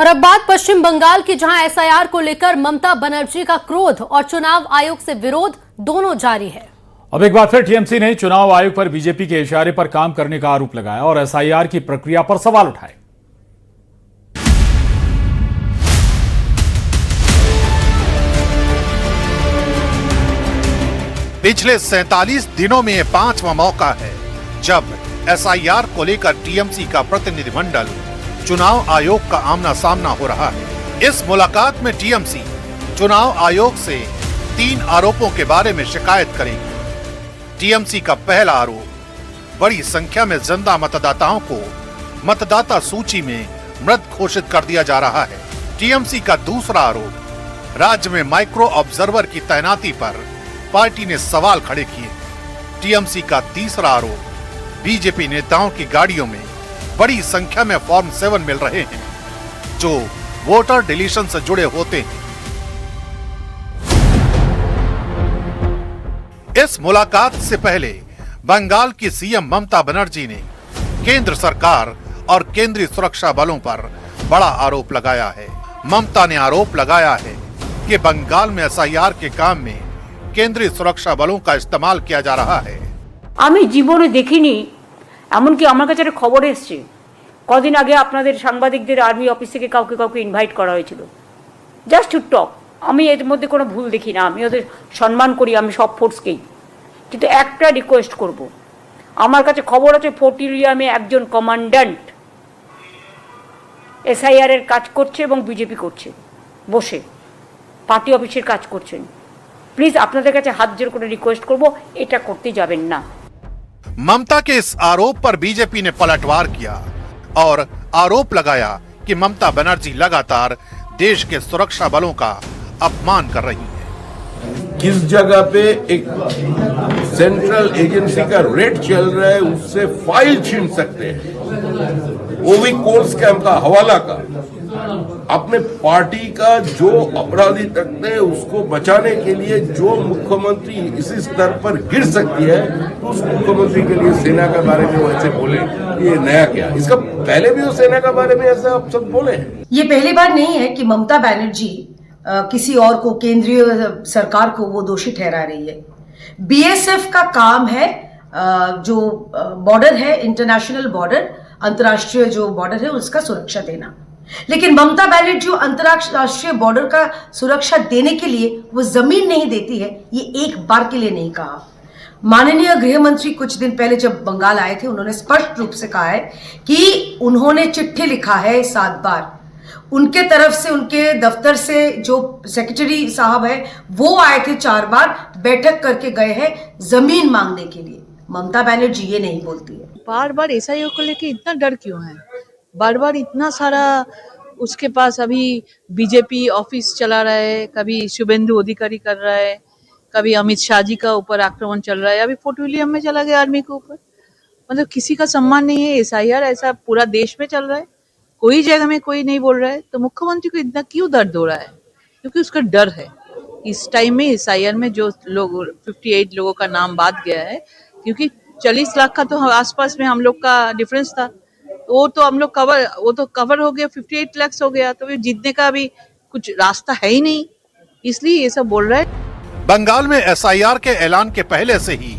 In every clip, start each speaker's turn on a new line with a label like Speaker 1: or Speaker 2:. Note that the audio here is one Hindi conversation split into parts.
Speaker 1: और अब बात पश्चिम बंगाल की, जहां एसआईआर को लेकर ममता बनर्जी का क्रोध और चुनाव आयोग से विरोध दोनों जारी है।
Speaker 2: अब एक बार फिर टीएमसी ने चुनाव आयोग पर बीजेपी के इशारे पर काम करने का आरोप लगाया और एसआईआर की प्रक्रिया पर सवाल उठाए।
Speaker 3: पिछले 47 दिनों में 5वां मौका है जब एसआईआर को लेकर टीएमसी का प्रतिनिधिमंडल चुनाव आयोग का आमना सामना हो रहा है। इस मुलाकात में टीएमसी चुनाव आयोग से 3 आरोपों के बारे में शिकायत करेगी। टीएमसी का पहला आरोप, बड़ी संख्या में जिंदा मतदाताओं को मतदाता सूची में मृत घोषित कर दिया जा रहा है। टीएमसी का दूसरा आरोप, राज्य में माइक्रो ऑब्जर्वर की तैनाती पर पार्टी ने सवाल खड़े किए। टीएमसी का तीसरा आरोप, बीजेपी नेताओं की गाड़ियों में बड़ी संख्या में फॉर्म 7 मिल रहे हैं जो वोटर डिलीशन से जुड़े होते हैं। इस मुलाकात से पहले बंगाल की सीएम ममता बनर्जी ने केंद्र सरकार और केंद्रीय सुरक्षा बलों पर बड़ा आरोप लगाया है। ममता ने आरोप लगाया है कि बंगाल में एसआईआर के काम में केंद्रीय सुरक्षा बलों का इस्तेमाल किया जा रहा है।
Speaker 4: আমি জীবনে দেখিনি, এমনকি আমার কাছে একটা খবর এসেছে কদিন আগে আপনাদের সাংবাদিকদের আর্মি অফিস থেকে কাউকে কাউকে ইনভাইট করা হয়েছিল জাস্ট টু টক। আমি এর মধ্যে কোনো ভুল দেখি না, আমি ওদের সম্মান করি, আমি সব ফোর্সকেই, কিন্তু একটা রিকোয়েস্ট করব, আমার কাছে খবর আছে ফোর্টিলিয়ামে একজন কমান্ড্যান্ট এসআইআর এর কাজ করছে এবং বিজেপি করছে, বসে পার্টি অফিসের কাজ করছেন। প্লিজ আপনাদের কাছে হাত জোড় করে রিকোয়েস্ট করব, এটা করতে যাবেন না।
Speaker 3: ममता के इस आरोप पर बीजेपी ने पलटवार किया और आरोप लगाया कि ममता बनर्जी लगातार देश के सुरक्षा बलों का अपमान कर रही है।
Speaker 5: किस जगह पे एक सेंट्रल एजेंसी का रेड चल रहा है उससे फाइल छीन सकते हैं, वो भी कोल स्कैम का हवाला का। अपने पार्टी का जो अपराधी तकते हैं उसको बचाने के लिए जो मुख्यमंत्री इसी स्तर पर गिर सकती है तो उस मुख्यमंत्री के लिए सेना के बारे में वैसे बोले, ये नया क्या? इसका पहले भी वो सेना के बारे में ऐसे आप सब बोले हैं।
Speaker 6: ये पहली बार नहीं है कि ममता बनर्जी किसी और को, केंद्रीय सरकार को वो दोषी ठहरा रही है। बीएसएफ का काम है जो बॉर्डर है, इंटरनेशनल बॉर्डर, अंतर्राष्ट्रीय जो बॉर्डर है उसका सुरक्षा देना, लेकिन ममता बनर्जी जो अंतर्राष्ट्रीय बॉर्डर का सुरक्षा देने के लिए वो जमीन नहीं देती है, ये एक बार के लिए नहीं कहा। माननीय गृह मंत्री कुछ दिन पहले जब बंगाल आए थे, उन्होंने स्पष्ट रूप से कहा है कि उन्होंने चिट्ठी लिखा है 7 बार। उनके तरफ से, उनके दफ्तर से जो सेक्रेटरी साहब है वो आए थे 4 बार, बैठक करके गए हैं जमीन मांगने के लिए। ममता बनर्जी ये नहीं बोलती है।
Speaker 7: बार बार एसआईआर को लेके इतना डर क्यों है? बार बार इतना सारा उसके पास अभी बीजेपी ऑफिस चला रहा है, कभी शुभेंदु अधिकारी कर रहा है, कभी अमित शाह जी का ऊपर आक्रमण चल रहा है, अभी फोर्ट विलियम में चला गया आर्मी के ऊपर। मतलब किसी का सम्मान नहीं है। एसआईआर ऐसा पूरा देश में चल रहा है, कोई जगह में कोई नहीं बोल रहा है, तो मुख्यमंत्री को इतना क्यों दर्द हो रहा है? क्योंकि उसका डर है। इस टाइम में एसआईआर में जो लोग 58 लोगों का नाम बात गया है, क्योंकि 40 लाख का तो आसपास में हम लोग का डिफरेंस था, वो तो हम लोग कवर हो गया, 58 लाख हो गया, तो जीतने का भी कुछ रास्ता है ही नहीं, इसलिए ये सब बोल रहा है।
Speaker 3: बंगाल में एसआईआर के ऐलान के पहले से ही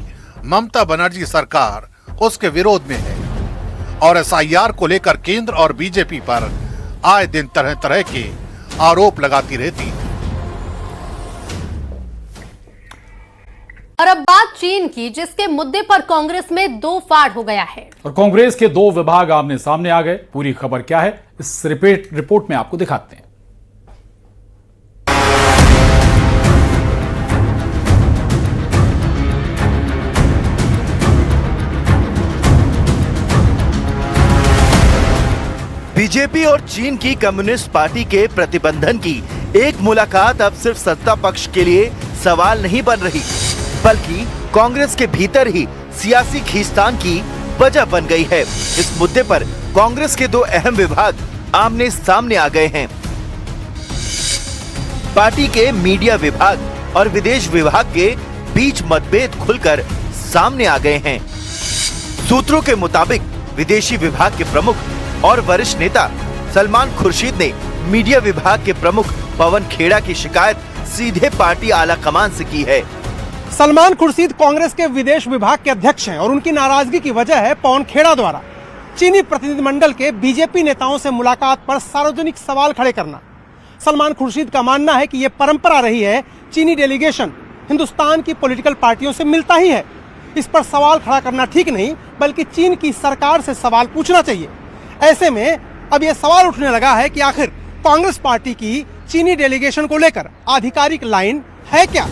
Speaker 3: ममता बनर्जी सरकार उसके विरोध में है और एसआईआर को लेकर केंद्र और बीजेपी पर आए दिन तरह तरह के आरोप लगाती रहती है।
Speaker 1: और अब बात चीन की, जिसके मुद्दे पर कांग्रेस में 2 फाड़ हो गया है
Speaker 2: और कांग्रेस के 2 विभाग आमने सामने आ गए। पूरी खबर क्या है इस रिपोर्ट में आपको दिखाते हैं।
Speaker 8: बीजेपी और चीन की कम्युनिस्ट पार्टी के प्रतिबंधन की एक मुलाकात अब सिर्फ सत्ता पक्ष के लिए सवाल नहीं बन रही, बल्कि कांग्रेस के भीतर ही सियासी खींचतान की वजह बन गई है। इस मुद्दे पर कांग्रेस के 2 अहम विभाग आमने सामने आ गए हैं। पार्टी के मीडिया विभाग और विदेश विभाग के बीच मतभेद खुलकर सामने आ गए हैं। सूत्रों के मुताबिक विदेशी विभाग के प्रमुख और वरिष्ठ नेता सलमान खुर्शीद ने मीडिया विभाग के प्रमुख पवन खेड़ा की शिकायत सीधे पार्टी आला कमान से की है।
Speaker 9: सलमान खुर्शीद कांग्रेस के विदेश विभाग के अध्यक्ष हैं और उनकी नाराजगी की वजह है पवन खेड़ा द्वारा चीनी प्रतिनिधिमंडल के बीजेपी नेताओं से मुलाकात पर सार्वजनिक सवाल खड़े करना। सलमान खुर्शीद का मानना है कि ये परंपरा रही है, चीनी डेलीगेशन हिंदुस्तान की पॉलिटिकल पार्टियों से मिलता ही है। इस पर सवाल खड़ा करना ठीक नहीं, बल्कि चीन की सरकार से सवाल पूछना चाहिए। ऐसे में अब यह सवाल उठने लगा है कि आखिर कांग्रेस पार्टी की चीनी डेलीगेशन को लेकर आधिकारिक लाइन है क्या।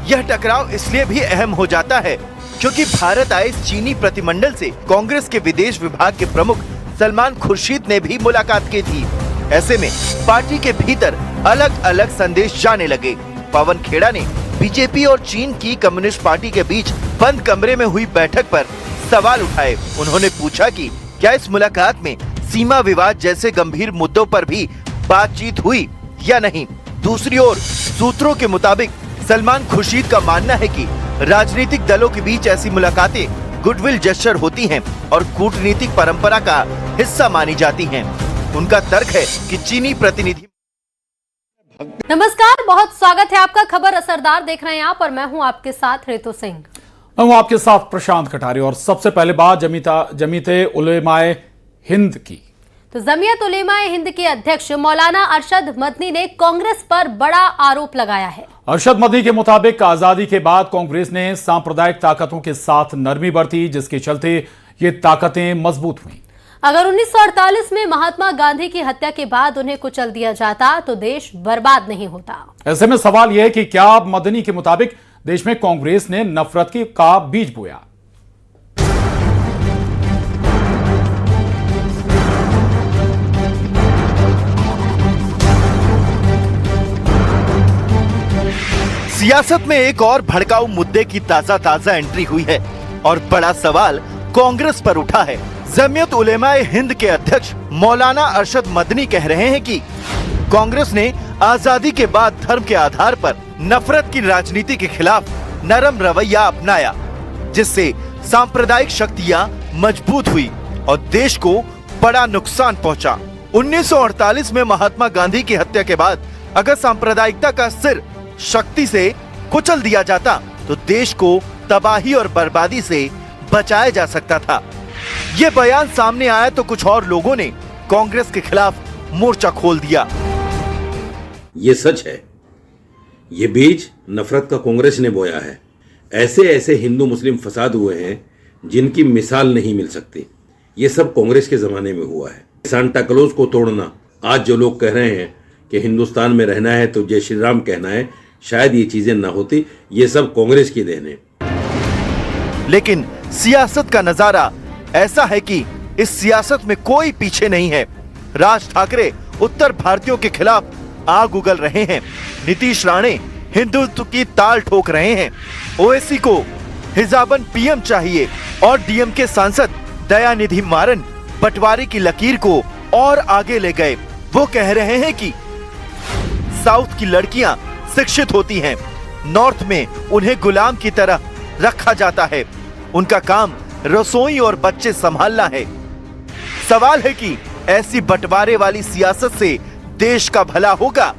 Speaker 8: यह टकराव इसलिए भी अहम हो जाता है क्योंकि भारत आए चीनी प्रतिमंडल से कांग्रेस के विदेश विभाग के प्रमुख सलमान खुर्शीद ने भी मुलाकात की थी। ऐसे में पार्टी के भीतर अलग अलग संदेश जाने लगे। पवन खेड़ा ने बीजेपी और चीन की कम्युनिस्ट पार्टी के बीच बंद कमरे में हुई बैठक पर सवाल उठाए। उन्होंने पूछा कि क्या इस मुलाकात में सीमा विवाद जैसे गंभीर मुद्दों पर भी बातचीत हुई या नहीं। दूसरी ओर सूत्रों के मुताबिक सलमान खुर्शीद का मानना है कि राजनीतिक दलों के बीच ऐसी मुलाकातें गुडविल जेस्चर होती हैं और कूटनीतिक परंपरा का हिस्सा मानी जाती हैं। उनका तर्क है कि चीनी प्रतिनिधि।
Speaker 1: नमस्कार, बहुत स्वागत है आपका। खबर असरदार देख रहे हैं आप और मैं हूं आपके साथ रितु सिंह।
Speaker 2: मैं हूं आपके साथ प्रशांत कटारे और सबसे पहले बात जमीयते उलेमाए हिंद की।
Speaker 1: तो जमीयत उलेमाए हिंद के अध्यक्ष मौलाना अरशद मदनी ने कांग्रेस पर बड़ा आरोप लगाया है।
Speaker 2: अरशद मदनी के मुताबिक आजादी के बाद कांग्रेस ने सांप्रदायिक ताकतों के साथ नरमी बरती, जिसके चलते ये ताकतें मजबूत हुई।
Speaker 1: अगर 1948 में महात्मा गांधी की हत्या के बाद उन्हें कुचल दिया जाता तो देश बर्बाद नहीं होता।
Speaker 2: ऐसे में सवाल यह है कि क्या मदनी के मुताबिक देश में कांग्रेस ने नफरत का बीज बोया।
Speaker 8: सियासत में एक और भड़काऊ मुद्दे की ताजा एंट्री हुई है और बड़ा सवाल कांग्रेस पर उठा है। जमीयत उलेमाए हिंद के अध्यक्ष मौलाना अरशद मदनी कह रहे हैं कि कांग्रेस ने आजादी के बाद धर्म के आधार पर नफरत की राजनीति के खिलाफ नरम रवैया अपनाया, जिससे सांप्रदायिक शक्तियां मजबूत हुई और देश को बड़ा नुकसान पहुंचा। 1948 में महात्मा गांधी की हत्या के बाद अगर सांप्रदायिकता का सिर शक्ति से कुचल दिया जाता तो देश को तबाही और बर्बादी से बचाया जा सकता था। ये बयान सामने आया तो कुछ और लोगों ने कांग्रेस के खिलाफ मोर्चा खोल दिया।
Speaker 10: ये सच है, ये बीज नफरत का कांग्रेस ने बोया है। ऐसे ऐसे हिंदू मुस्लिम फसाद हुए हैं जिनकी मिसाल नहीं मिल सकती। ये सब कांग्रेस के जमाने में हुआ है। सांता क्लॉज को तोड़ना, आज जो लोग कह रहे हैं कि हिंदुस्तान में रहना है तो जय श्री राम कहना है, शायद ये चीजें ना होती। ये सब कांग्रेस की देन है।
Speaker 8: लेकिन सियासत का नजारा ऐसा है कि इस सियासत में कोई पीछे नहीं है। राज ठाकरे उत्तर भारतीयों के खिलाफ आग उगल रहे हैं। नीतीश राणे हिंदुत्व की ताल ठोक रहे हैं। ओवैसी को हिजाबन पीएम चाहिए और डीएमके सांसद दयानिधि मारन बंटवारे की लकीर को और आगे ले गए। वो कह रहे हैं कि साउथ की लड़कियां शिक्षित होती हैं, नॉर्थ में उन्हें गुलाम की तरह रखा जाता है। उनका काम रसोई और बच्चे संभालना है। सवाल है कि ऐसी बंटवारे वाली सियासत से देश का भला होगा